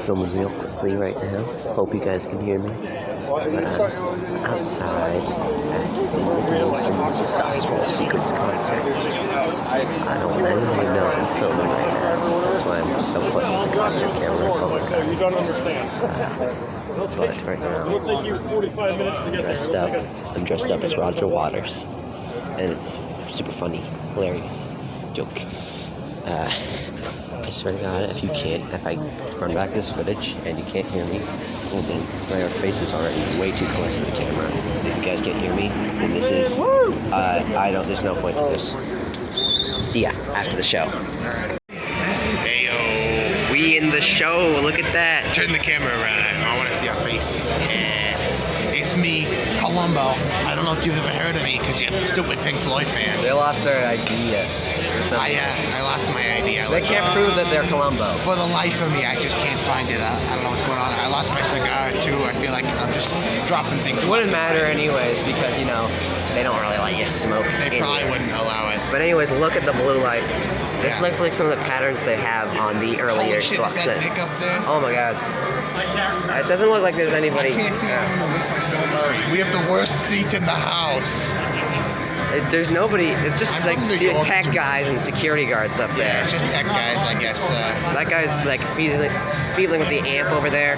filming real quickly right now. Hope you guys can hear me. But I'm outside at the Nick Mason Saucerful Secrets concert. I don't let anyone know I'm filming right now. That's why I'm so close to the goddamn camera. Oh my god. You don't understand. But right now, It'll take you 45 minutes to get there. I'm dressed up as Roger Waters. And it's super funny, hilarious joke. I swear to God, if I run back this footage and you can't hear me, well then my face is already way too close to the camera. If you guys can't hear me, then this is, there's no point to this. See ya after the show. Heyo. We in the show, look at that. Turn the camera around, I want to see our faces. It's me, Columbo. I don't know if you've ever heard of me because you're stupid Pink Floyd fans. They lost their idea. I lost my idea. They can't prove that they're Columbo. For the life of me, I just can't find it. I don't know what's going on. I lost my cigar too. I feel like I'm just dropping things. It wouldn't matter anyways because, you know, they don't really let you smoke. They probably wouldn't allow it. But anyways, look at the blue lights. This looks like some of the patterns they have on the earlier Holy shit, is that Nick up there? Oh my god. It doesn't look like there's anybody. We have the worst seat in the house. There's nobody. It's just like tech guys and security guards up there. Yeah, it's just tech guys, I guess. That guy's like feeling with the amp over there.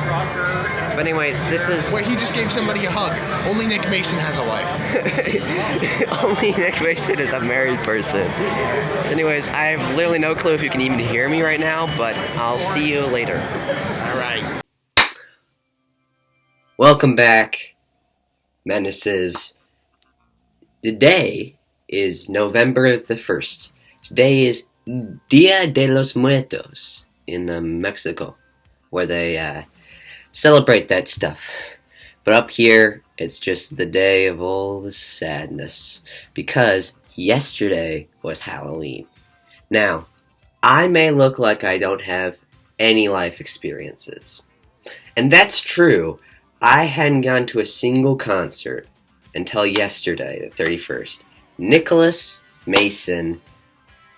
But anyways, this is... Wait, he just gave somebody a hug. Only Nick Mason has a wife. Only Nick Mason is a married person. So anyways, I have literally no clue if you can even hear me right now, but I'll see you later. Alright. Welcome back, Menaces. Today is November the 1st. Today is Dia de los Muertos in Mexico, where they celebrate that stuff. But up here, it's just the day of all the sadness, because yesterday was Halloween. Now, I may look like I don't have any life experiences. And that's true. I hadn't gone to a single concert until yesterday, the 31st. Nicholas Mason,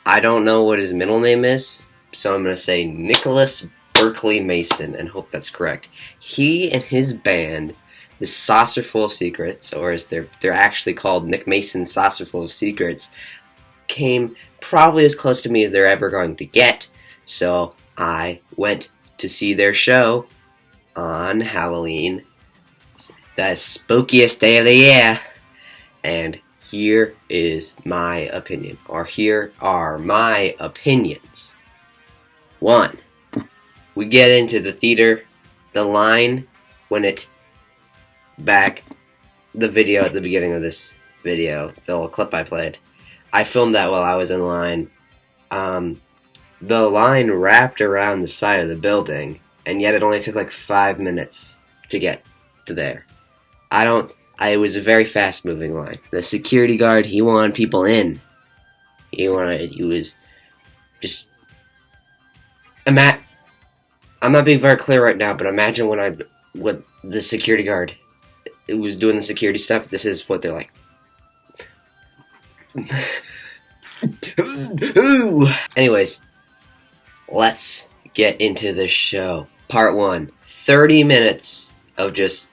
I don't know what his middle name is, so I'm going to say Nicholas Berkeley Mason, and hope that's correct. He and his band, the Saucerful Secrets, or as they're actually called, Nick Mason Saucerful Secrets, came probably as close to me as they're ever going to get, so I went to see their show on Halloween, the spookiest day of the year, and here is my opinion, or here are my opinions. 1, we get into the theater, the line when the video at the beginning of this video, the little clip I played, I filmed that while I was in line. The line wrapped around the side of the building, and yet it only took like 5 minutes to get to there. It was a very fast moving line. The security guard, he wanted people in. He was just, I'm not being very clear right now, but imagine what the security guard was doing the security stuff. This is what they're like. Anyways, let's get into the show. Part 1. 30 minutes of just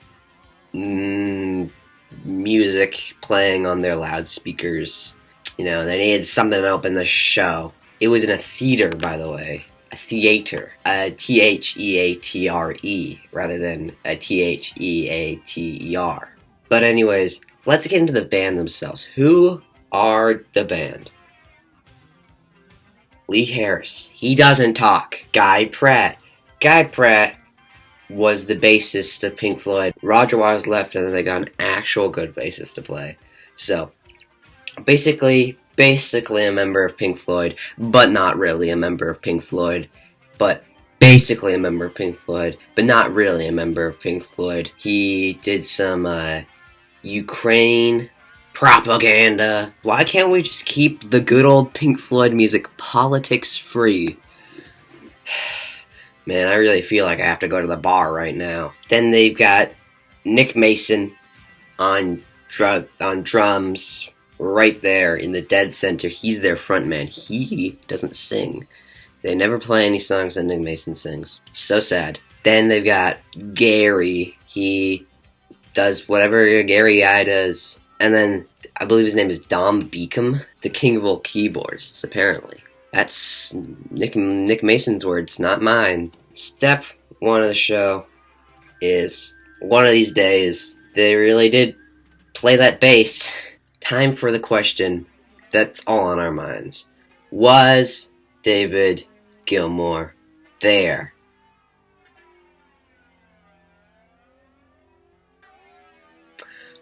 music playing on their loudspeakers. You know, they needed something to open the show. It was in a theater, by the way. A theater. Theatre, rather than a theater. But anyways, let's get into the band themselves. Who are the band? Lee Harris. He doesn't talk. Guy Pratt was the bassist of Pink Floyd. Roger Waters left, and then they got an actual good bassist to play. So, basically a member of Pink Floyd, but not really a member of Pink Floyd. But basically a member of Pink Floyd, but not really a member of Pink Floyd. He did some Ukraine propaganda. Why can't we just keep the good old Pink Floyd music politics free? Man, I really feel like I have to go to the bar right now. Then they've got Nick Mason on drums, right there in the dead center. He's their frontman. He doesn't sing. They never play any songs that Nick Mason sings. So sad. Then they've got Gary. He does whatever Gary guy does. And then I believe his name is Dom Beacom, the king of all keyboardists, apparently. That's Nick Mason's words, not mine. Step one of the show is one of these days they really did play that bass. Time for the question that's all on our minds. Was David Gilmour there?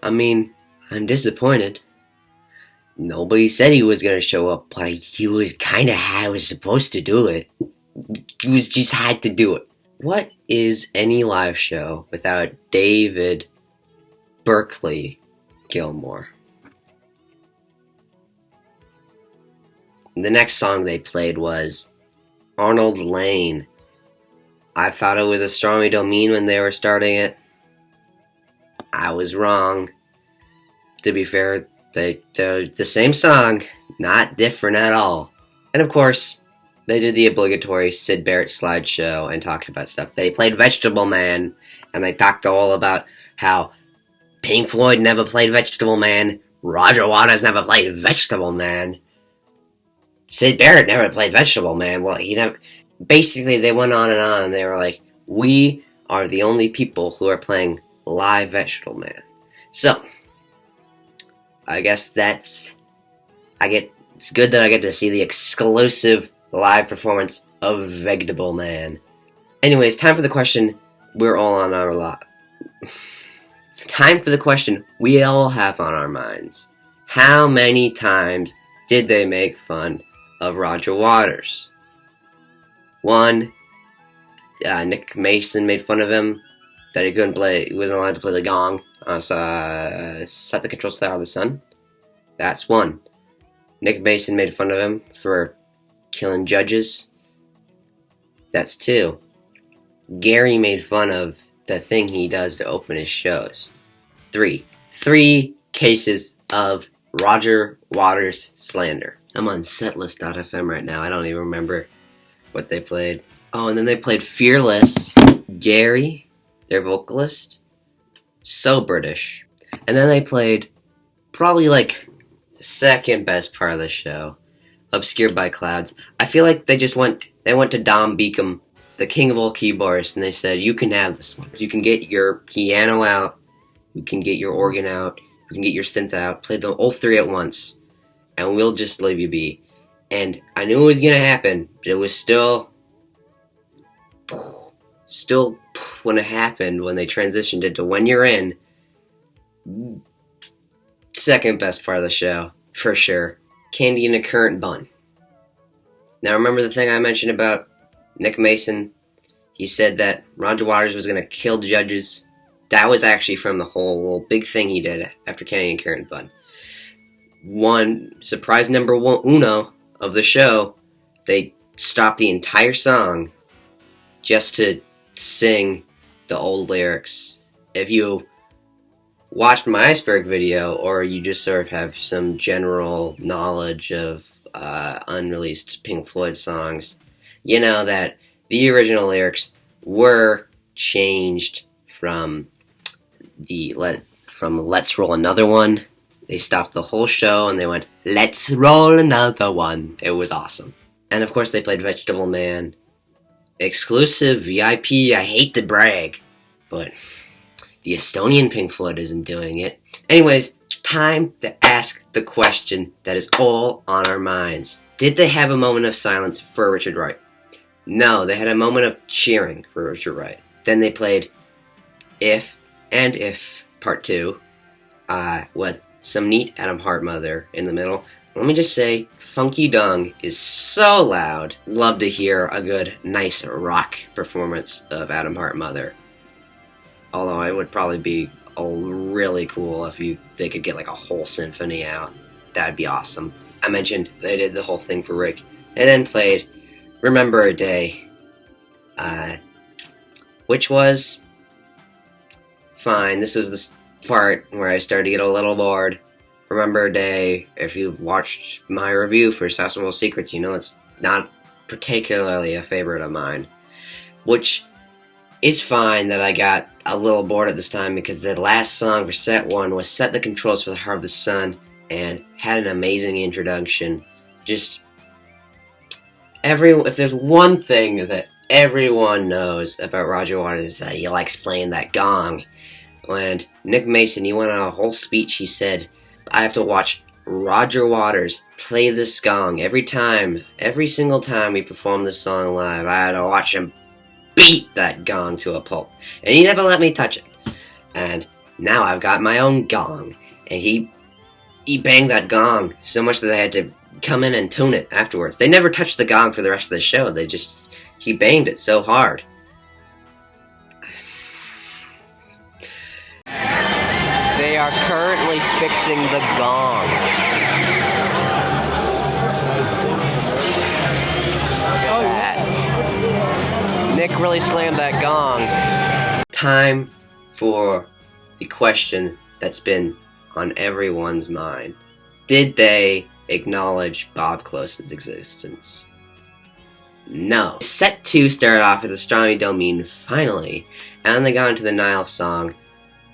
I mean, I'm disappointed. Nobody said he was gonna show up, but he was kinda was supposed to do it. He just had to do it. What is any live show without David Berkeley Gilmour? The next song they played was Arnold Lane. I thought it was a Stormy Domain when they were starting it. I was wrong. To be fair, they're the same song, not different at all. And of course, they did the obligatory Syd Barrett slideshow and talked about stuff. They played Vegetable Man, and they talked all about how Pink Floyd never played Vegetable Man, Roger Waters never played Vegetable Man, Syd Barrett never played Vegetable Man. Well, he never. Basically, they went on, and they were like, we are the only people who are playing live Vegetable Man. So, I guess it's good that I get to see the exclusive live performance of Vegetable Man. Anyways, time for the question we're all on our lot. Time for the question we all have on our minds. How many times did they make fun of Roger Waters? 1, Nick Mason made fun of him, that he wasn't allowed to play the gong. Set the controls to the hour of the sun. That's 1. Nick Mason made fun of him for killing judges. That's 2. Gary made fun of the thing he does to open his shows. 3. 3 cases of Roger Waters slander. I'm on setlist.fm right now. I don't even remember what they played. Oh, and then they played Fearless. Gary, their vocalist, so British. And then they played probably like the second best part of the show, Obscured by Clouds. I feel like they went to Dom Beacom, the king of all keyboardists, and they said, you can have this one. You can get your piano out, you can get your organ out, you can get your synth out, play them all 3 at once, and we'll just leave you be. And I knew it was gonna happen, but it was still when it happened, when they transitioned into When You're In, second best part of the show, for sure. Candy in a Currant Bun. Now remember the thing I mentioned about Nick Mason? He said that Roger Waters was going to kill judges. That was actually from the whole big thing he did after Candy and Currant Bun. Surprise number uno of the show, they stopped the entire song just to sing the old lyrics. If you watched my Iceberg video, or you just sort of have some general knowledge of unreleased Pink Floyd songs, you know that the original lyrics were changed from Let's Roll Another One. They stopped the whole show and they went, Let's roll another one. It was awesome. And of course they played Vegetable Man. Exclusive VIP, I hate to brag, but the Estonian Pink Floyd isn't doing it. Anyways, time to ask the question that is all on our minds. Did they have a moment of silence for Richard Wright? No, they had a moment of cheering for Richard Wright. Then they played If and If Part 2 with some neat Adam Hart Mother in the middle. Let me just say, Funky Dung is so loud. Love to hear a good, nice rock performance of Adam Hart Mother. Although it would probably be really cool if they could get like a whole symphony out. That'd be awesome. I mentioned they did the whole thing for Rick. They then played Remember a Day, which was fine. This was the part where I started to get a little bored. Remember a Day, if you've watched my review for Sassuolo Secrets, you know it's not particularly a favorite of mine. Which It's fine that I got a little bored at this time because the last song for set 1 was Set the Controls for the Heart of the Sun and had an amazing introduction. Just if there's one thing that everyone knows about Roger Waters is that he likes playing that gong. And Nick Mason, he went on a whole speech. He said, I have to watch Roger Waters play this gong every single time we perform this song live. I had to watch him beat that gong to a pulp. And he never let me touch it. And now I've got my own gong. And he banged that gong so much that they had to come in and tune it afterwards. They never touched the gong for the rest of the show. He banged it so hard. They are currently fixing the gong. Oh, yeah. Nick really slammed that gong. Time for the question that's been on everyone's mind. Did they acknowledge Bob Close's existence? No. Set 2 started off with Astronomy Domine, finally, and then they got into the Nile song.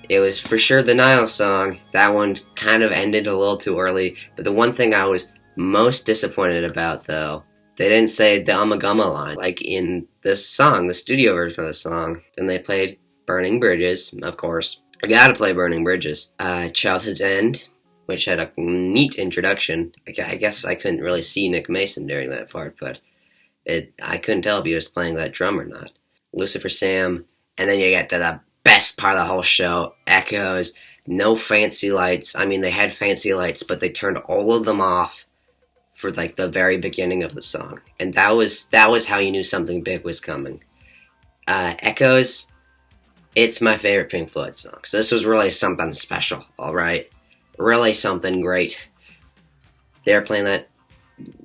It was for sure the Nile song. That one kind of ended a little too early, but the one thing I was most disappointed about, though, they didn't say the Ummagumma line, like in this song, the studio version of the song. Then they played Burning Bridges, of course. I gotta play Burning Bridges. Childhood's End, which had a neat introduction. I guess I couldn't really see Nick Mason during that part, but I couldn't tell if he was playing that drum or not. Lucifer Sam, and then you get to the best part of the whole show, Echoes. No fancy lights. I mean, they had fancy lights, but they turned all of them off for like the very beginning of the song, and that was how you knew something big was coming. Echoes, it's my favorite Pink Floyd song. So this was really something special, all right, really something great. They're playing that.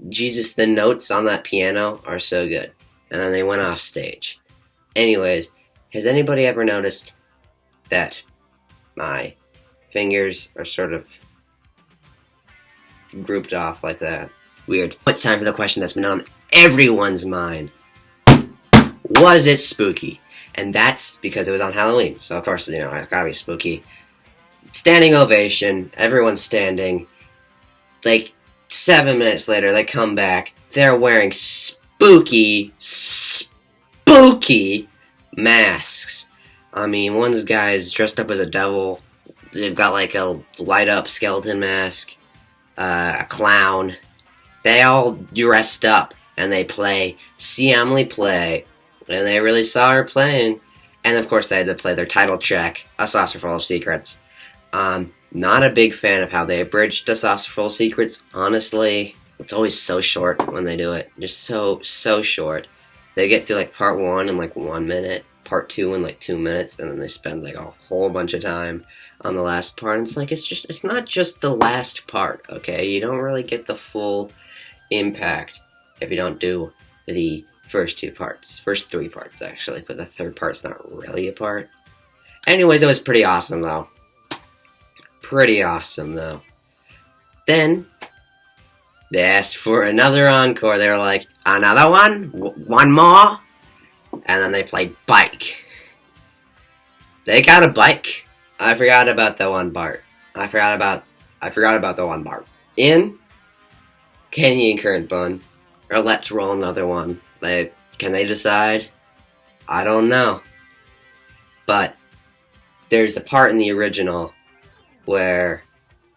Jesus, the notes on that piano are so good, and then they went off stage. Anyways, has anybody ever noticed that my fingers are sort of grouped off like that? Weird. It's time for the question that's been on everyone's mind. Was it spooky? And that's because it was on Halloween. So, of course, it's gotta be spooky. Standing ovation. Everyone's standing. Like, 7 minutes later, they come back. They're wearing spooky masks. I mean, one guy's dressed up as a devil. They've got like a light-up skeleton mask. A clown. They all dressed up and they see Emily play, and they really saw her playing. And of course, they had to play their title track, A Saucer Full of Secrets. Not a big fan of how they abridged A Saucer Full of Secrets. Honestly, it's always so short when they do it. Just so short. They get through like part 1 in like 1 minute, part 2 in like 2 minutes, and then they spend like a whole bunch of time on the last part. And it's like, it's not just the last part, okay? You don't really get the full impact if you don't do the first 2 parts. First 3 parts, actually, but the third part's not really a part. Anyways, it was pretty awesome, though. Then, they asked for another encore. They were like, another one? One more? And then they played Bike. They got a bike. I forgot about the one part. I forgot about the one part. In Canyon Current Bun, or Let's Roll Another One. Can they decide? I don't know. But there's a part in the original where,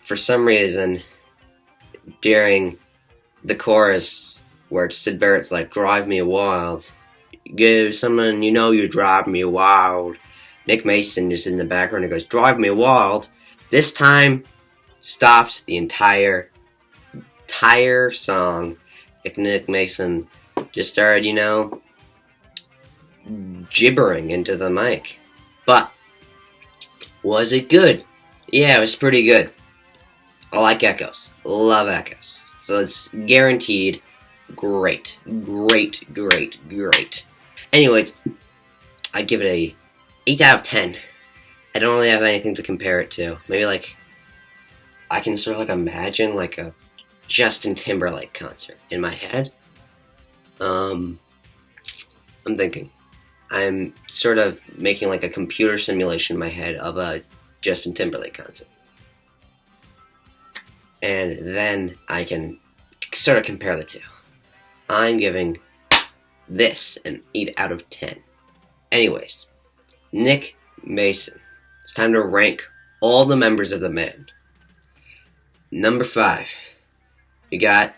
for some reason, during the chorus, where Sid Barrett's like, drive me wild, give someone, you drive me wild. Nick Mason is in the background and goes, drive me wild. This time, stopped the entire song. Nick Mason just started, gibbering into the mic. But, was it good? Yeah, it was pretty good. I like Echoes. Love Echoes. So it's guaranteed great. Anyways, I'd give it a 8 out of 10. I don't really have anything to compare it to. Maybe I can sort of imagine a Justin Timberlake concert in my head. I'm thinking. I'm sort of making like a computer simulation in my head of a Justin Timberlake concert. And then I can sort of compare the two. I'm giving this an 8 out of 10. Anyways, Nick Mason. It's time to rank all the members of the band. Number 5, you got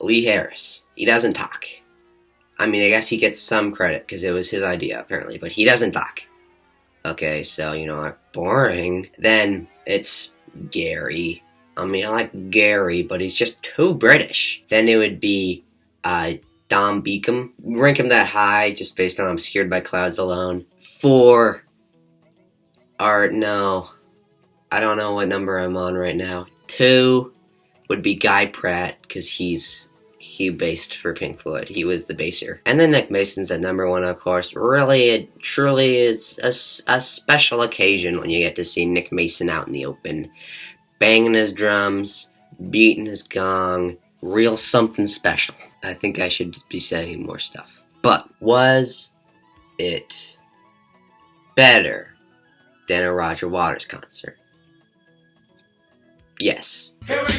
Lee Harris. He doesn't talk. I mean, I guess he gets some credit because it was his idea, apparently, but he doesn't talk. Okay, so, like, boring. Then it's Gary. I mean, I like Gary, but he's just too British. Then it would be Dom Beacom. Rank him that high just based on I'm Scared by Clouds alone. 4 no. I don't know what number I'm on right now. 2 would be Guy Pratt, because he based for Pink Floyd. He was the basser. And then Nick Mason's at number 1, of course. Really, it truly is a special occasion when you get to see Nick Mason out in the open, banging his drums, beating his gong. Real something special. I think I should be saying more stuff. But was it better than a Roger Waters concert? Yes. Here we